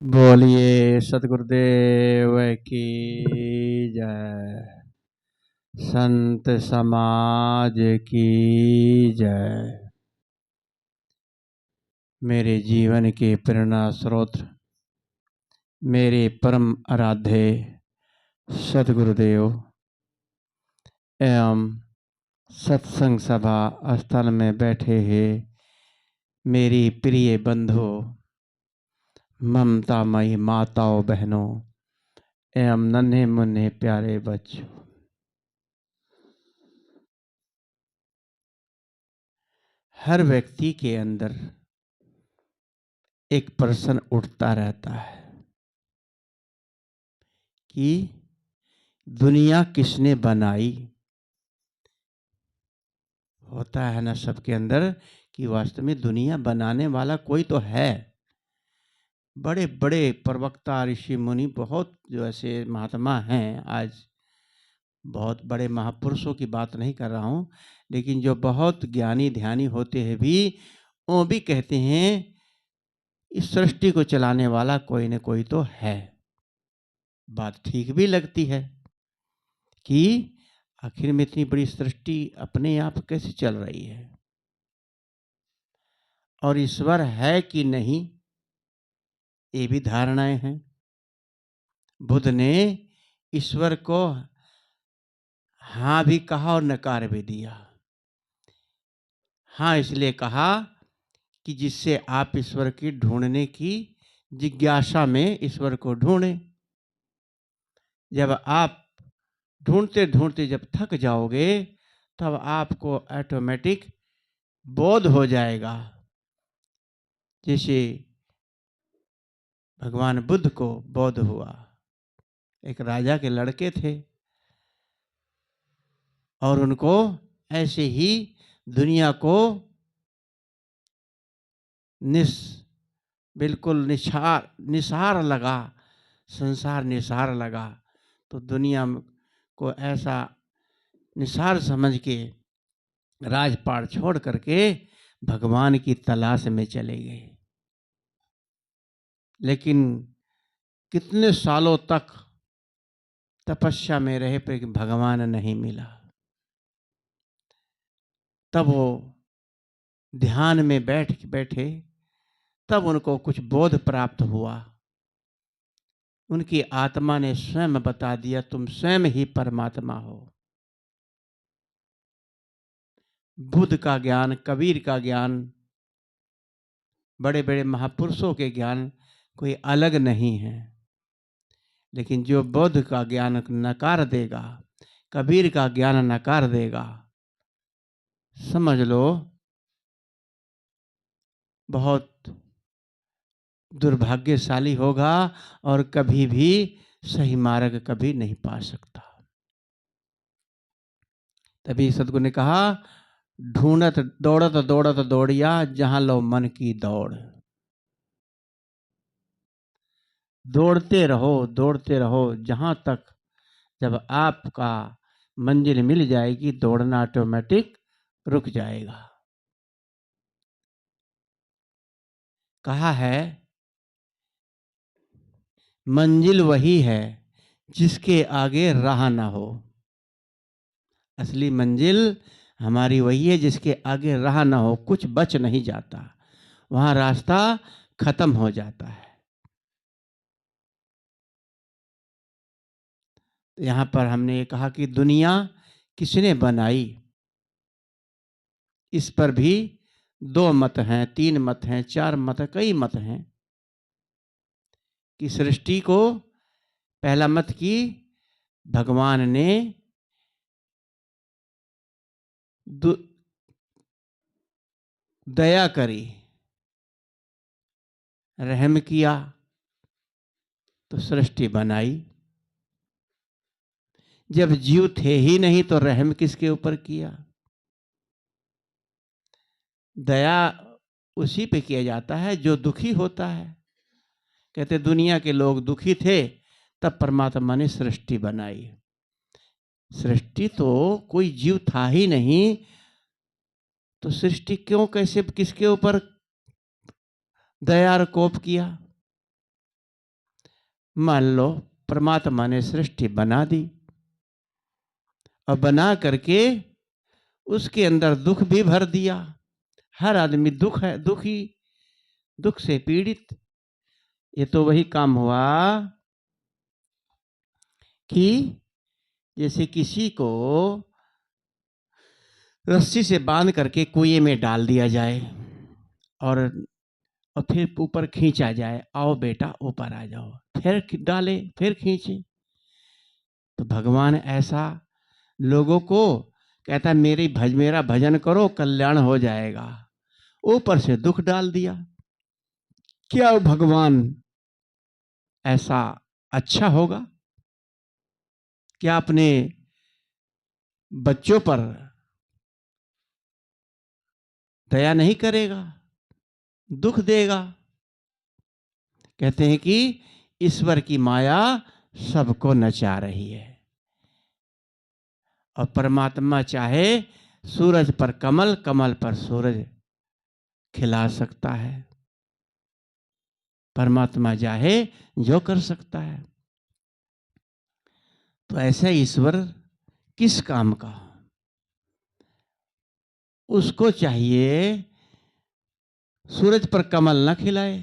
बोलिए सतगुरुदेव की जय। संत समाज की जय। मेरे जीवन के प्रेरणा स्रोत मेरे परम आराध्य सतगुरुदेव एवं सत्संग सभा स्थल में बैठे हैं मेरी प्रिय बंधु, ममतामयी माताओं, बहनों एवं नन्हे मुन्ने प्यारे बच्चों, हर व्यक्ति के अंदर एक प्रश्न उठता रहता है कि दुनिया किसने बनाई। होता है ना सबके अंदर कि वास्तव में दुनिया बनाने वाला कोई तो है। बड़े बड़े प्रवक्ता, ऋषि मुनि, बहुत जो ऐसे महात्मा हैं, आज बहुत बड़े महापुरुषों की बात नहीं कर रहा हूँ, लेकिन जो बहुत ज्ञानी ध्यानी होते हैं भी, वो भी कहते हैं इस सृष्टि को चलाने वाला कोई न कोई तो है। बात ठीक भी लगती है कि आखिर में इतनी बड़ी सृष्टि अपने आप कैसे चल रही है, और ईश्वर है कि नहीं, ये भी धारणाएं हैं। बुद्ध ने ईश्वर को हाँ भी कहा और नकार भी दिया। हाँ इसलिए कहा कि जिससे आप ईश्वर की ढूंढने की जिज्ञासा में ईश्वर को ढूंढें। जब आप ढूंढते ढूंढते जब थक जाओगे, तब आपको ऑटोमेटिक बोध हो जाएगा। जैसे भगवान बुद्ध को बोध हुआ। एक राजा के लड़के थे और उनको ऐसे ही दुनिया को बिल्कुल निसार लगा, संसार निसार लगा, तो दुनिया को ऐसा निसार समझ के राजपाट छोड़ करके भगवान की तलाश में चले गए। लेकिन कितने सालों तक तपस्या में रहे पर भगवान नहीं मिला। तब वो ध्यान में बैठे, तब उनको कुछ बोध प्राप्त हुआ। उनकी आत्मा ने स्वयं बता दिया, तुम स्वयं ही परमात्मा हो। बुद्ध का ज्ञान, कबीर का ज्ञान, बड़े बड़े महापुरुषों के ज्ञान कोई अलग नहीं है। लेकिन जो बुद्ध का ज्ञान नकार देगा, कबीर का ज्ञान नकार देगा, समझ लो बहुत दुर्भाग्यशाली होगा और कभी भी सही मार्ग कभी नहीं पा सकता। तभी सद्गुरु ने कहा, ढूंढत दौड़त दौड़त दौड़िया, जहां लो मन की दौड़। दौड़ते रहो जहां तक जब आपका मंजिल मिल जाएगी, दौड़ना ऑटोमेटिक रुक जाएगा। कहा है मंजिल वही है जिसके आगे राह ना हो। असली मंजिल हमारी वही है जिसके आगे राह ना हो, कुछ बच नहीं जाता, वहां रास्ता खत्म हो जाता है। यहां पर हमने ये कहा कि दुनिया किसने बनाई, इस पर भी दो मत हैं, तीन मत हैं, चार मत हैं, कई मत हैं। कि सृष्टि को पहला मत की भगवान ने दया करी, रहम किया तो सृष्टि बनाई। जब जीव थे ही नहीं तो रहम किसके ऊपर किया। दया उसी पे किया जाता है जो दुखी होता है। कहते दुनिया के लोग दुखी थे, तब परमात्मा ने सृष्टि बनाई। सृष्टि तो कोई जीव था ही नहीं, तो सृष्टि क्यों, कैसे, किसके ऊपर दया और कोप किया। मान लो परमात्मा ने सृष्टि बना दी और बना करके उसके अंदर दुख भी भर दिया। हर आदमी दुख है, दुखी, दुख से पीड़ित। ये तो वही काम हुआ कि जैसे किसी को रस्सी से बांध करके कुएं में डाल दिया जाए और फिर ऊपर खींचा जाए, आओ बेटा ऊपर आ जाओ, फिर डाले, फिर खींचे। तो भगवान ऐसा लोगों को कहता मेरा भजन करो, कल्याण हो जाएगा, ऊपर से दुख डाल दिया। क्या भगवान ऐसा अच्छा होगा? क्या अपने बच्चों पर दया नहीं करेगा, दुख देगा? कहते हैं कि ईश्वर की माया सबको नचा रही है और परमात्मा चाहे सूरज पर कमल, कमल पर सूरज खिला सकता है। परमात्मा चाहे जो कर सकता है। तो ऐसा ईश्वर किस काम का? उसको चाहिए सूरज पर कमल न खिलाए,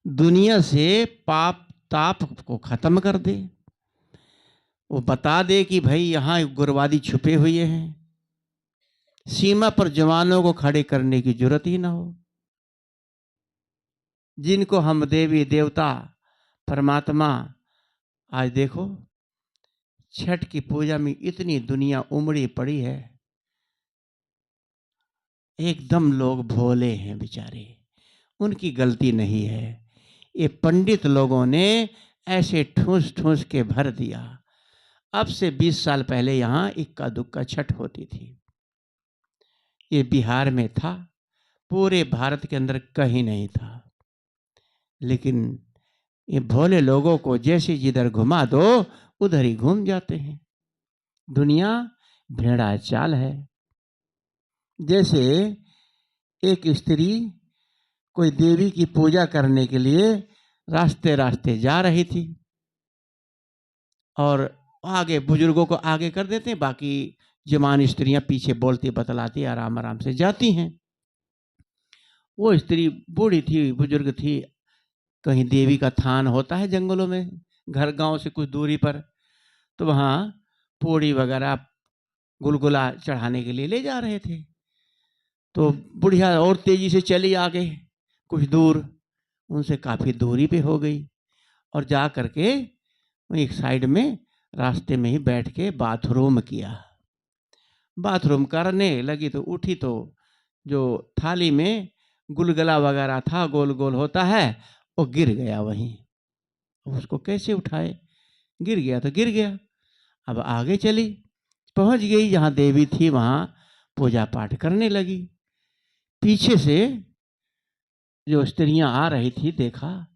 दुनिया से पाप ताप को खत्म कर दे। वो बता दे कि भाई यहां उग्रवादी छुपे हुए हैं, सीमा पर जवानों को खड़े करने की जरूरत ही ना हो। जिनको हम देवी देवता परमात्मा, आज देखो छठ की पूजा में इतनी दुनिया उमड़ी पड़ी है, एकदम लोग भोले हैं बेचारे, उनकी गलती नहीं है। ये पंडित लोगों ने ऐसे ठूस ठूस के भर दिया। अब से 20 साल पहले यहाँ इक्का दुक्का छठ होती थी। ये बिहार में था, पूरे भारत के अंदर कहीं नहीं था। लेकिन ये भोले लोगों को जैसे जिधर घुमा दो उधर ही घूम जाते हैं। दुनिया भेड़ा चाल है। जैसे एक स्त्री कोई देवी की पूजा करने के लिए रास्ते रास्ते जा रही थी और आगे बुजुर्गों को आगे कर देते हैं, बाकी जवान स्त्रियां पीछे बोलती बतलाती आराम आराम से जाती हैं। वो स्त्री बूढ़ी थी, बुजुर्ग थी। कहीं देवी का थान होता है जंगलों में, घर गांव से कुछ दूरी पर, तो वहाँ पूड़ी वगैरह गुलगुला चढ़ाने के लिए ले जा रहे थे। तो बुढ़िया और तेजी से चली आगे कुछ दूर, उनसे काफ़ी दूरी पे हो गई और जा करके एक साइड में रास्ते में ही बैठ के बाथरूम किया। बाथरूम करने लगी तो उठी तो जो थाली में गुलगुला वगैरह था, गोल गोल होता है, वो गिर गया वहीं। उसको कैसे उठाए? गिर गया तो गिर गया। अब आगे चली, पहुंच गई जहाँ देवी थी, वहाँ पूजा पाठ करने लगी। पीछे से जो स्त्रियां आ रही थी, देखा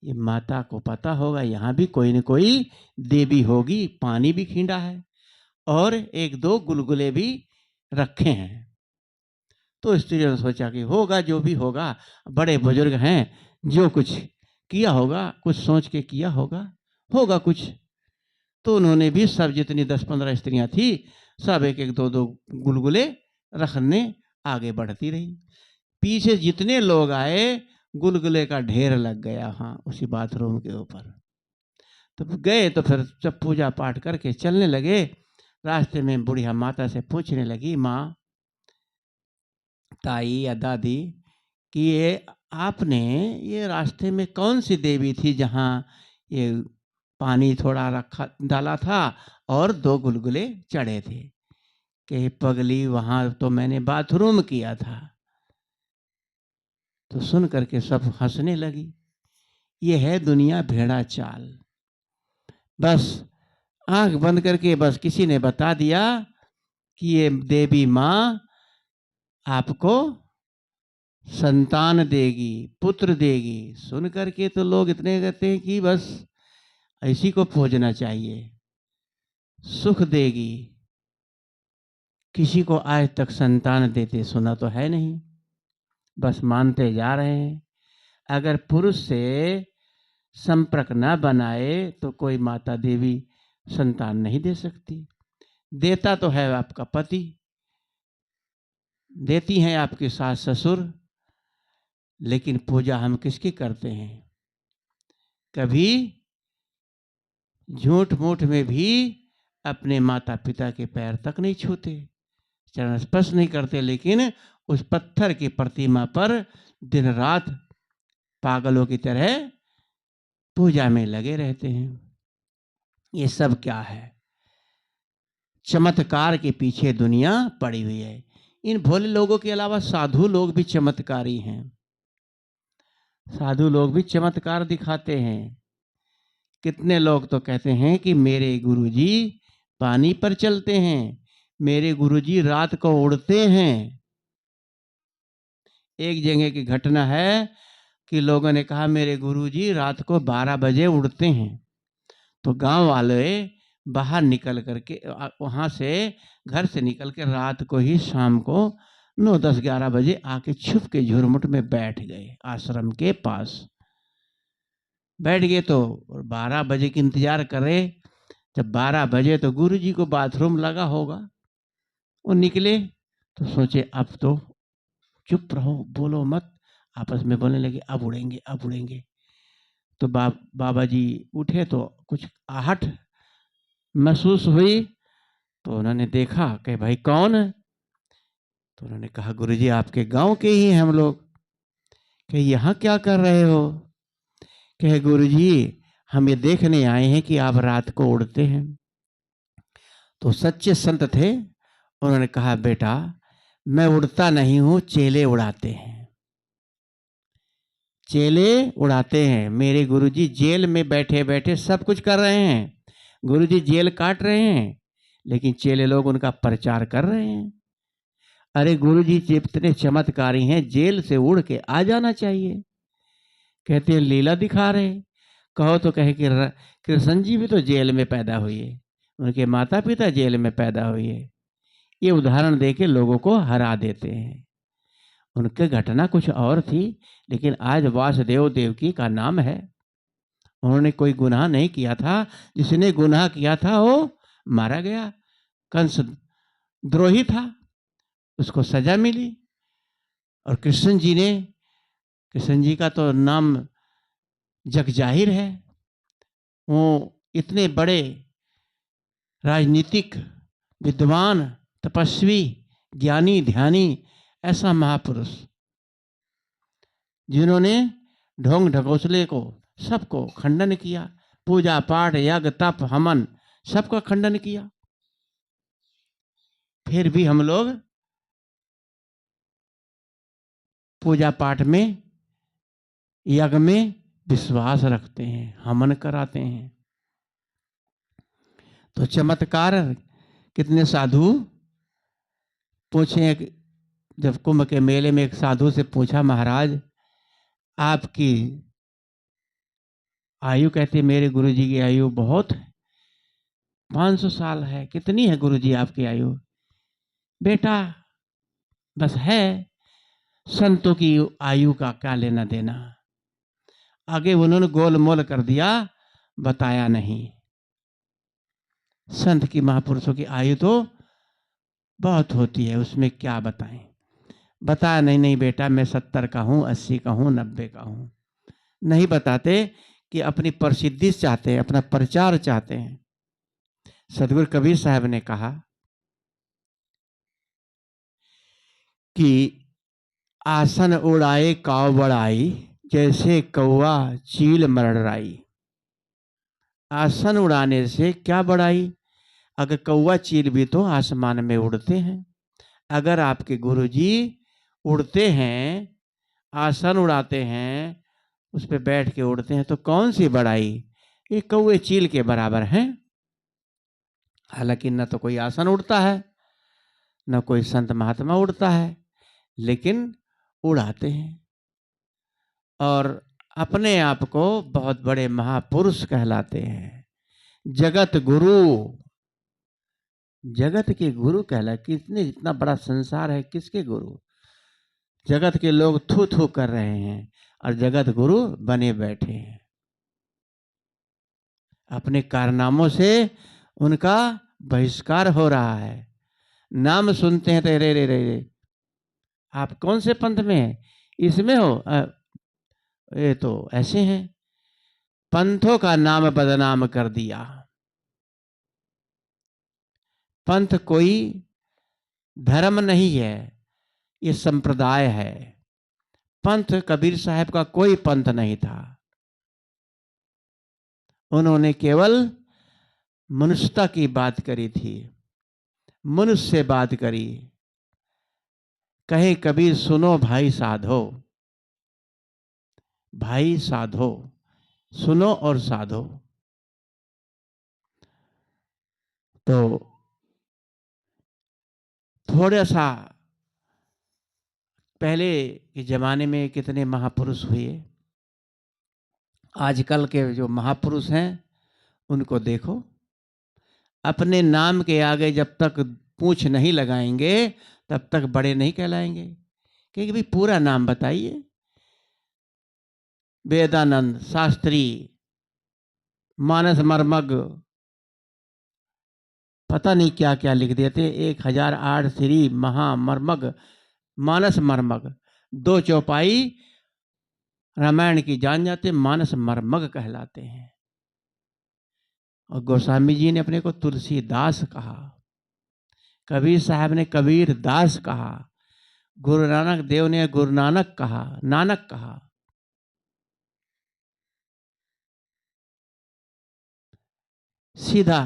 ये माता को पता होगा यहाँ भी कोई न कोई देवी होगी, पानी भी खींचा है और एक दो गुलगुले भी रखे हैं। तो स्त्रियों ने सोचा कि होगा जो भी होगा, बड़े बुजुर्ग हैं, जो कुछ किया होगा, कुछ सोच के किया होगा, होगा कुछ। तो उन्होंने भी सब जितनी 10-15 स्त्रियां थी, सब एक एक दो दो गुलगुले रखने आगे बढ़ती रही। पीछे जितने लोग आए, गुलगुले का ढेर लग गया हाँ उसी बाथरूम के ऊपर। तो गए तो फिर जब पूजा पाठ करके चलने लगे, रास्ते में बुढ़िया माता से पूछने लगी, माँ, ताई या दादी, कि ये आपने ये रास्ते में कौन सी देवी थी जहाँ ये पानी थोड़ा रखा डाला था और दो गुलगुले चढ़े थे? कि पगली वहाँ तो मैंने बाथरूम किया था। तो सुन करके सब हंसने लगी। ये है दुनिया भेड़ा चाल। बस आंख बंद करके बस किसी ने बता दिया कि ये देवी माँ आपको संतान देगी, पुत्र देगी। सुन करके तो लोग इतने कहते हैं कि बस ऐसी को पूजना चाहिए, सुख देगी। किसी को आज तक संतान देते सुना तो है नहीं, बस मानते जा रहे हैं। अगर पुरुष से संपर्क न बनाए तो कोई माता देवी संतान नहीं दे सकती। देता तो है आपका पति, देती हैं आपके सास ससुर, लेकिन पूजा हम किसकी करते हैं? कभी झूठ मूठ में भी अपने माता पिता के पैर तक नहीं छूते, चरण स्पर्श नहीं करते, लेकिन उस पत्थर की प्रतिमा पर दिन रात पागलों की तरह पूजा में लगे रहते हैं। ये सब क्या है? चमत्कार के पीछे दुनिया पड़ी हुई है। इन भोले लोगों के अलावा साधु लोग भी चमत्कारी हैं। साधु लोग भी चमत्कार दिखाते हैं। कितने लोग तो कहते हैं कि मेरे गुरुजी पानी पर चलते हैं, मेरे गुरुजी रात को उड़ते हैं। एक जगह की घटना है कि लोगों ने कहा मेरे गुरुजी रात को 12 बजे उड़ते हैं। तो गांव वाले बाहर निकल करके वहां से घर से निकल के रात को ही शाम को 9, 10, 11 बजे आके छुप के झुरमुट में बैठ गए। आश्रम के पास बैठ गए तो 12 बजे की इंतजार करे। जब 12 बजे तो गुरुजी को बाथरूम लगा होगा, वो निकले तो सोचे अब तो चुप रहो, बोलो मत। आपस में बोलने लगे अब उड़ेंगे, अब उड़ेंगे। तो बाबा जी उठे तो कुछ आहट महसूस हुई, तो उन्होंने देखा कि भाई कौन है? तो उन्होंने कहा गुरुजी आपके गांव के ही हैं हम लोग। कि यहाँ क्या कर रहे हो? कहे गुरुजी हम ये देखने आए हैं कि आप रात को उड़ते हैं। तो सच्चे संत थे, उन्होंने कहा बेटा मैं उड़ता नहीं हूं, चेले उड़ाते हैं। चेले उड़ाते हैं। मेरे गुरुजी जेल में बैठे बैठे सब कुछ कर रहे हैं। गुरुजी जेल काट रहे हैं, लेकिन चेले लोग उनका प्रचार कर रहे हैं। अरे गुरुजी इतने चमत्कारी हैं, जेल से उड़ के आ जाना चाहिए। कहते हैं लीला दिखा रहे। कहो तो कहे कि कृष्ण जी भी तो जेल में पैदा हुए, उनके माता पिता जेल में पैदा हुए। ये उदाहरण देके लोगों को हरा देते हैं। उनकी घटना कुछ और थी, लेकिन आज वासुदेव देवकी का नाम है। उन्होंने कोई गुनाह नहीं किया था। जिसने गुनाह किया था वो मारा गया। कंस द्रोही था, उसको सजा मिली। और कृष्ण जी का तो नाम जग जाहिर है। वो इतने बड़े राजनीतिक विद्वान, तपस्वी, ज्ञानी, ध्यानी, ऐसा महापुरुष जिन्होंने ढोंग ढकोसले को सबको खंडन किया। पूजा पाठ यज्ञ तप हवन सबका खंडन किया। फिर भी हम लोग पूजा पाठ में यज्ञ में विश्वास रखते हैं, हवन कराते हैं। तो चमत्कार कितने साधु पूछे। जब कुंभ के मेले में एक साधु से पूछा महाराज आपकी आयु? कहते मेरे गुरुजी की आयु बहुत है, 500 साल है। कितनी है गुरुजी आपकी आयु? बेटा बस है, संतों की आयु का क्या लेना देना। आगे उन्होंने गोलमोल कर दिया, बताया नहीं। संत की महापुरुषों की आयु तो बहुत होती है, उसमें क्या बताएं। बताया नहीं बेटा मैं 70 का हूं, 80 का हूं, 90 का हूं। नहीं बताते कि अपनी प्रसिद्धि चाहते हैं, अपना प्रचार चाहते हैं। सदगुरु कबीर साहब ने कहा कि आसन उड़ाए काव बड़ाई, जैसे कौवा चील मरड़ाई। आसन उड़ाने से क्या बड़ाई? अगर कौवा चील भी तो आसमान में उड़ते हैं। अगर आपके गुरुजी उड़ते हैं, आसन उड़ाते हैं, उस पर बैठ के उड़ते हैं, तो कौन सी बड़ाई? ये कौवे चील के बराबर हैं। हालांकि न तो कोई आसन उड़ता है, न कोई संत महात्मा उड़ता है, लेकिन उड़ाते हैं और अपने आप को बहुत बड़े महापुरुष कहलाते हैं। जगत गुरु, जगत के गुरु कहला। कितने, इतना बड़ा संसार है, किसके गुरु? जगत के लोग थू थू कर रहे हैं और जगत गुरु बने बैठे हैं। अपने कारनामों से उनका बहिष्कार हो रहा है। नाम सुनते हैं तो रे रे रे रे, आप कौन से पंथ में हैं? इसमें हो? ये तो ऐसे हैं। पंथों का नाम बदनाम कर दिया। पंथ कोई धर्म नहीं है, ये संप्रदाय है। पंथ कबीर साहब का कोई पंथ नहीं था। उन्होंने केवल मनुष्यता की बात करी थी, मनुष्य से बात करी। कहे कबीर सुनो भाई साधो, भाई साधो, सुनो और साधो। तो थोड़ा सा पहले के जमाने में कितने महापुरुष हुए, आजकल के जो महापुरुष हैं उनको देखो, अपने नाम के आगे जब तक पूंछ नहीं लगाएंगे तब तक बड़े नहीं कहलाएंगे। क्योंकि भाई पूरा नाम बताइए। वेदानंद शास्त्री, मानस मर्मग, पता नहीं क्या क्या लिख देते। 1008 श्री महामर्मग, मानस मर्मग, 2 चौपाई रामायण की जान जाते, मानस मर्मग कहलाते हैं। और गोस्वामी जी ने अपने को तुलसीदास कहा, कबीर साहब ने कबीर दास कहा, गुरु नानक देव ने गुरु नानक कहा, नानक कहा। सीधा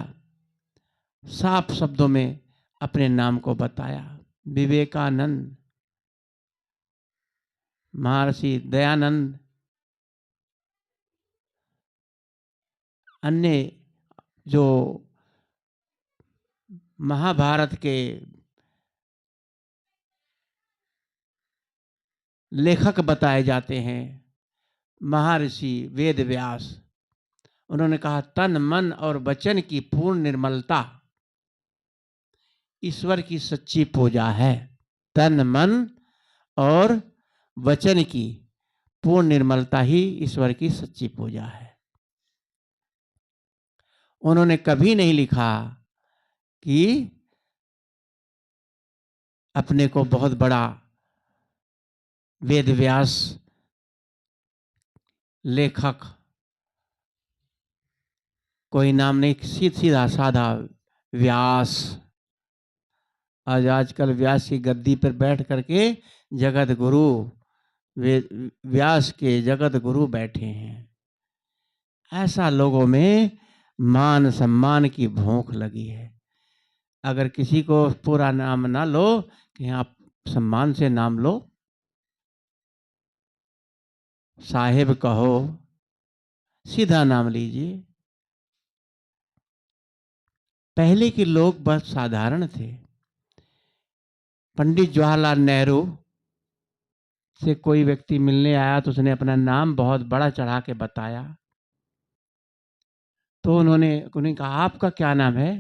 साफ शब्दों में अपने नाम को बताया। विवेकानंद, महर्षि दयानंद, अन्य जो महाभारत के लेखक बताए जाते हैं, महर्षि वेद व्यास, उन्होंने कहा तन मन और वचन की पूर्ण निर्मलता ईश्वर की सच्ची पूजा है। तन मन और वचन की पूर्ण निर्मलता ही ईश्वर की सच्ची पूजा है। उन्होंने कभी नहीं लिखा कि अपने को बहुत बड़ा वेद व्यास लेखक, कोई नाम नहीं, सीधा साधा व्यास। आजकल व्यास की गद्दी पर बैठ करके जगत गुरु, व्यास के जगत गुरु बैठे हैं। ऐसा लोगों में मान सम्मान की भूख लगी है। अगर किसी को पूरा नाम ना लो कि आप सम्मान से नाम लो, साहेब कहो, सीधा नाम लीजिए। पहले के लोग बहुत साधारण थे। पंडित जवाहरलाल नेहरू से कोई व्यक्ति मिलने आया तो उसने अपना नाम बहुत बड़ा चढ़ा के बताया। तो उन्होंने कहा आपका क्या नाम है?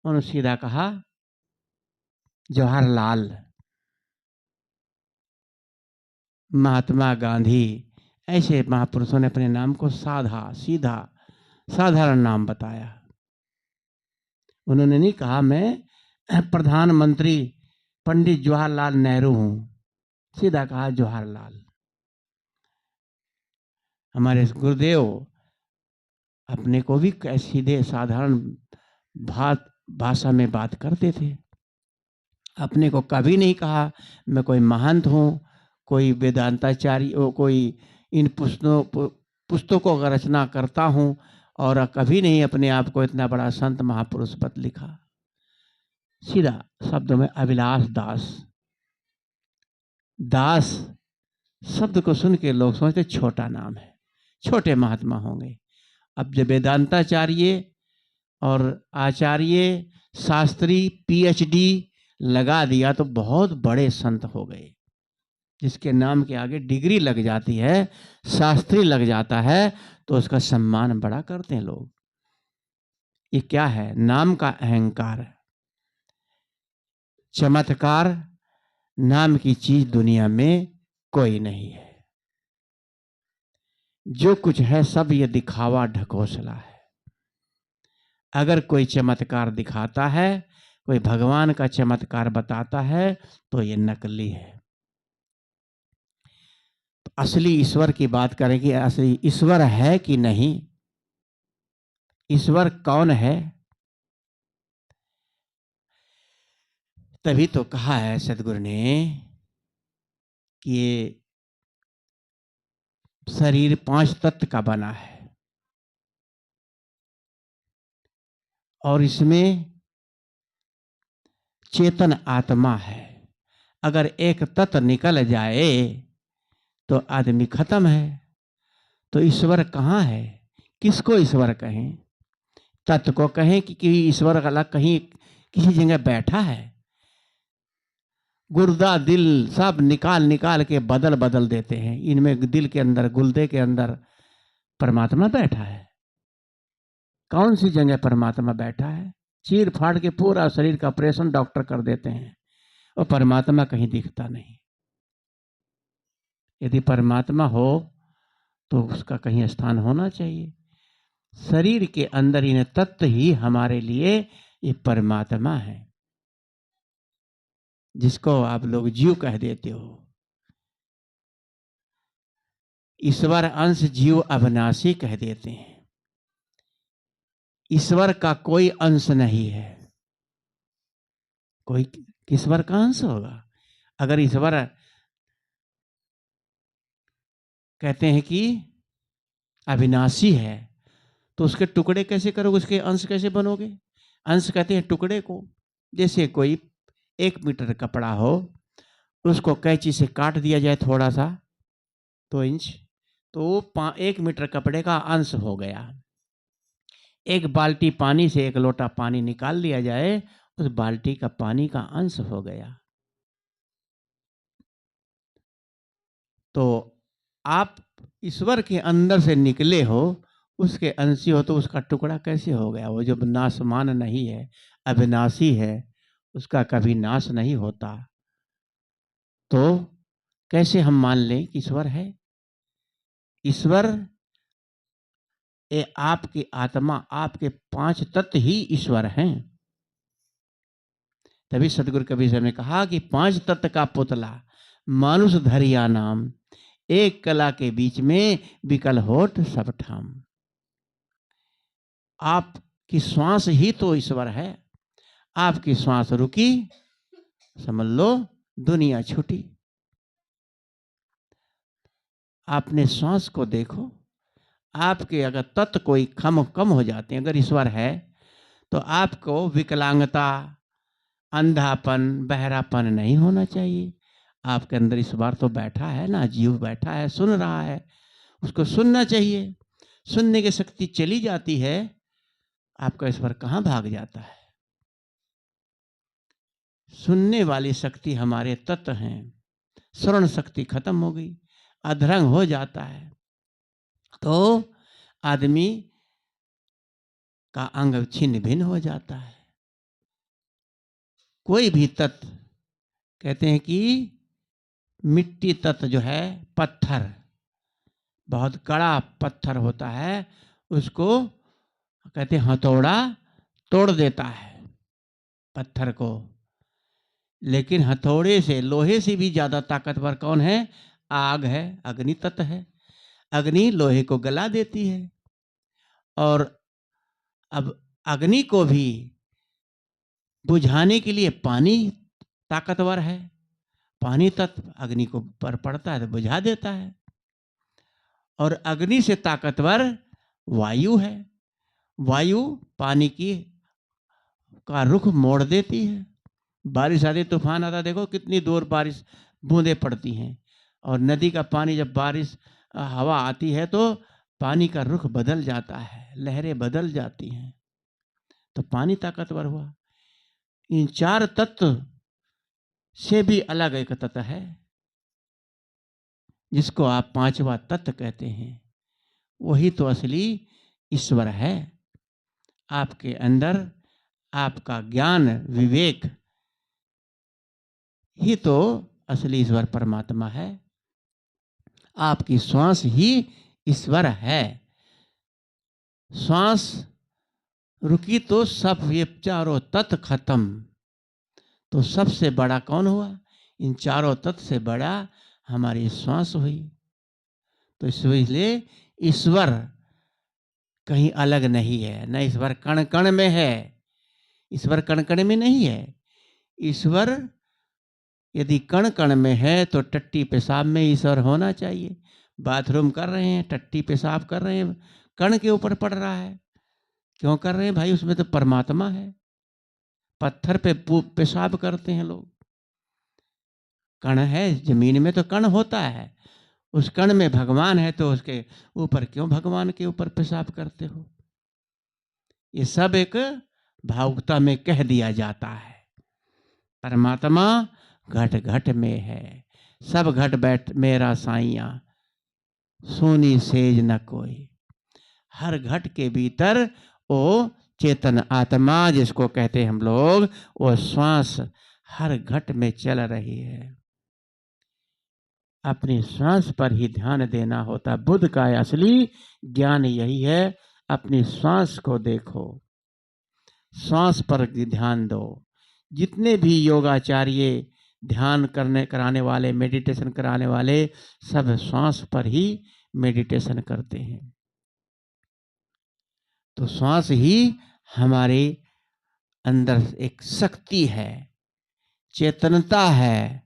उन्होंने सीधा कहा जवाहरलाल। महात्मा गांधी, ऐसे महापुरुषों ने अपने नाम को साधा सीधा साधारण नाम बताया। उन्होंने नहीं कहा मैं प्रधानमंत्री पंडित जवाहरलाल नेहरू हूं, सीधा कहा जवाहरलाल। हमारे गुरुदेव अपने को भी सीधे साधारण भाषा में बात करते थे। अपने को कभी नहीं कहा मैं कोई महंत हूँ, कोई वेदांताचार्य, कोई इन पुस्तकों का रचना करता हूँ, और कभी नहीं अपने आप को इतना बड़ा संत महापुरुष पद लिखा। सीधा शब्दों में अभिलाष दास। दास शब्द को सुन के लोग सोचते छोटा नाम है, छोटे महात्मा होंगे। अब जब वेदांताचार्य और आचार्य शास्त्री पीएचडी लगा दिया तो बहुत बड़े संत हो गए। जिसके नाम के आगे डिग्री लग जाती है, शास्त्री लग जाता है, तो उसका सम्मान बड़ा करते हैं लोग। ये क्या है? नाम का अहंकार, चमत्कार नाम की चीज दुनिया में कोई नहीं है। जो कुछ है सब ये दिखावा ढकोसला है। अगर कोई चमत्कार दिखाता है, कोई भगवान का चमत्कार बताता है, तो ये नकली है। तो असली ईश्वर की बात करें कि असली ईश्वर है कि नहीं, ईश्वर कौन है। तभी तो कहा है सदगुरु ने कि ये शरीर 5 तत्व का बना है और इसमें चेतन आत्मा है। अगर एक तत्व निकल जाए तो आदमी खत्म है। तो ईश्वर कहाँ है? किसको ईश्वर कहें? तत्व को कहें कि ईश्वर अलग कहीं किसी जगह बैठा है? गुर्दा दिल सब निकाल निकाल के बदल बदल देते हैं। इनमें दिल के अंदर, गुर्दे के अंदर परमात्मा बैठा है? कौन सी जगह परमात्मा बैठा है? चीर फाड़ के पूरा शरीर का ऑपरेशन डॉक्टर कर देते हैं और परमात्मा कहीं दिखता नहीं। यदि परमात्मा हो तो उसका कहीं स्थान होना चाहिए। शरीर के अंदर इन तत्व ही हमारे लिए ये परमात्मा है, जिसको आप लोग जीव कह देते हो। ईश्वर अंश जीव अविनाशी कह देते हैं। ईश्वर का कोई अंश नहीं है। कोई ईश्वर का अंश होगा? अगर ईश्वर कहते हैं कि अविनाशी है तो उसके टुकड़े कैसे करोगे? उसके अंश कैसे बनोगे? अंश कहते हैं टुकड़े को। जैसे कोई 1 मीटर कपड़ा हो, उसको कैंची से काट दिया जाए थोड़ा सा 2 इंच, तो वो 1 मीटर कपड़े का अंश हो गया। 1 बाल्टी पानी से 1 लोटा पानी निकाल लिया जाए, उस बाल्टी का पानी का अंश हो गया। तो आप ईश्वर के अंदर से निकले हो, उसके अंशी हो, तो उसका टुकड़ा कैसे हो गया? वो जब नाशमान नहीं है, अविनाशी है, उसका कभी नाश नहीं होता, तो कैसे हम मान लें कि ईश्वर है? ईश्वर ये आपकी आत्मा, आपके 5 तत्व ही ईश्वर हैं। तभी सदगुरु कबीर साहब ने कहा कि 5 तत्व का पुतला मानुष धरिया नाम, एक कला के बीच में विकल होठ सब ठाम। आपकी श्वास ही तो ईश्वर है। आपकी श्वास रुकी, समझ लो दुनिया छूटी। आपने श्वास को देखो। आपके अगर तत्व कोई कम हो जाते हैं, अगर ईश्वर है, तो आपको विकलांगता, अंधापन, बहरापन नहीं होना चाहिए। आपके अंदर ईश्वर तो बैठा है ना, जीव बैठा है, सुन रहा है, उसको सुनना चाहिए। सुनने की शक्ति चली जाती है, आपका ईश्वर कहाँ भाग जाता है? सुनने वाली शक्ति हमारे तत्व हैं। श्रवण शक्ति खत्म हो गई, अधरंग हो जाता है, तो आदमी का अंग छिन्न भिन्न हो जाता है। कोई भी तत्व, कहते हैं कि मिट्टी तत्व जो है, पत्थर, बहुत कड़ा पत्थर होता है, उसको कहते हैं हथौड़ा तोड़ देता है पत्थर को। लेकिन हथौड़े से, लोहे से भी ज्यादा ताकतवर कौन है? आग है, अग्नि तत्व है। अग्नि लोहे को गला देती है। और अब अग्नि को भी बुझाने के लिए पानी ताकतवर है। पानी तत्व अग्नि को पर पड़ता है तो बुझा देता है। और अग्नि से ताकतवर वायु है। वायु पानी की का रुख मोड़ देती है। बारिश आती, तूफान आता, देखो कितनी दूर बारिश बूंदें पड़ती हैं। और नदी का पानी जब बारिश हवा आती है तो पानी का रुख बदल जाता है, लहरें बदल जाती हैं। तो पानी ताकतवर हुआ। इन 4 तत्व से भी अलग एक तत्व है, जिसको आप 5वां तत्व कहते हैं। वही तो असली ईश्वर है। आपके अंदर आपका ज्ञान, विवेक ही तो असली ईश्वर परमात्मा है। आपकी श्वास ही ईश्वर है। श्वास रुकी तो सब ये चारों तत्व खत्म। तो सबसे बड़ा कौन हुआ? इन चारों तत्व से बड़ा हमारी श्वास हुई। तो इसलिए ईश्वर कहीं अलग नहीं है, न ईश्वर कण कण में है। ईश्वर कण कण में नहीं है। ईश्वर यदि कण कण में है तो टट्टी पेशाब में ईश्वर होना चाहिए। बाथरूम कर रहे हैं, टट्टी पेशाब कर रहे हैं, कण के ऊपर पड़ रहा है। क्यों कर रहे हैं भाई? उसमें तो परमात्मा है। पत्थर पे पेशाब करते हैं लोग। कण है, जमीन में तो कण होता है। उस कण में भगवान है तो उसके ऊपर क्यों भगवान के ऊपर पेशाब करते हो? ये सब एक भावुकता में कह दिया जाता है। परमात्मा घट घट में है। सब घट बैठ मेरा साइया, सोनी सेज न कोई। हर घट के भीतर वो चेतन आत्मा जिसको कहते हैं हम लोग, वो श्वास हर घट में चल रही है। अपनी श्वास पर ही ध्यान देना होता। बुद्ध का असली ज्ञान यही है। अपनी श्वास को देखो, श्वास पर ध्यान दो। जितने भी योगाचार्य ध्यान कराने वाले, मेडिटेशन कराने वाले, सब श्वास पर ही मेडिटेशन करते हैं। तो श्वास ही हमारे अंदर एक शक्ति है, चेतनता है।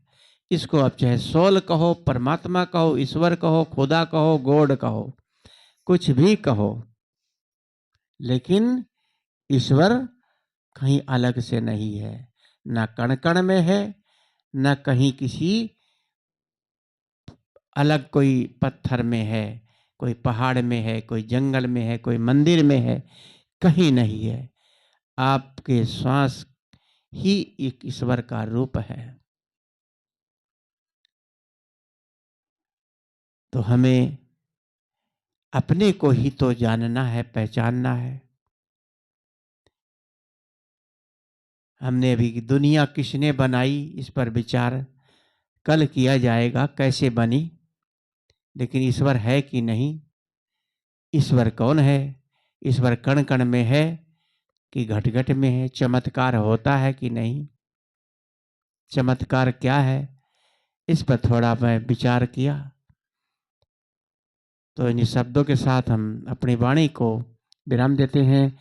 इसको आप चाहे सोल कहो, परमात्मा कहो, ईश्वर कहो, खुदा कहो, गॉड कहो, कुछ भी कहो, लेकिन ईश्वर कहीं अलग से नहीं है। ना कण कण में है, ना कहीं किसी अलग कोई पत्थर में है, कोई पहाड़ में है, कोई जंगल में है, कोई मंदिर में है, कहीं नहीं है। आपके श्वास ही एक ईश्वर का रूप है। तो हमें अपने को ही तो जानना है, पहचानना है। हमने अभी दुनिया किसने बनाई इस पर विचार कल किया जाएगा, कैसे बनी। लेकिन ईश्वर है कि नहीं? ईश्वर कौन है? ईश्वर कण कण में है कि घट घट में है? चमत्कार होता है कि नहीं? चमत्कार क्या है? इस पर थोड़ा मैं विचार किया। तो इन शब्दों के साथ हम अपनी वाणी को विराम देते हैं।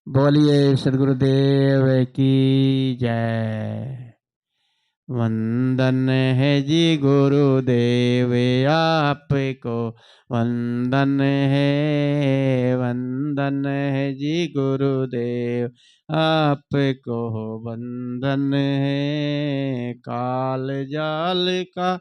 बोलिए सदगुरुदेव की जय। वंदन है जी गुरुदेव आपको, वंदन है, वंदन है जी गुरुदेव आपको, वंदन है। काल जाल का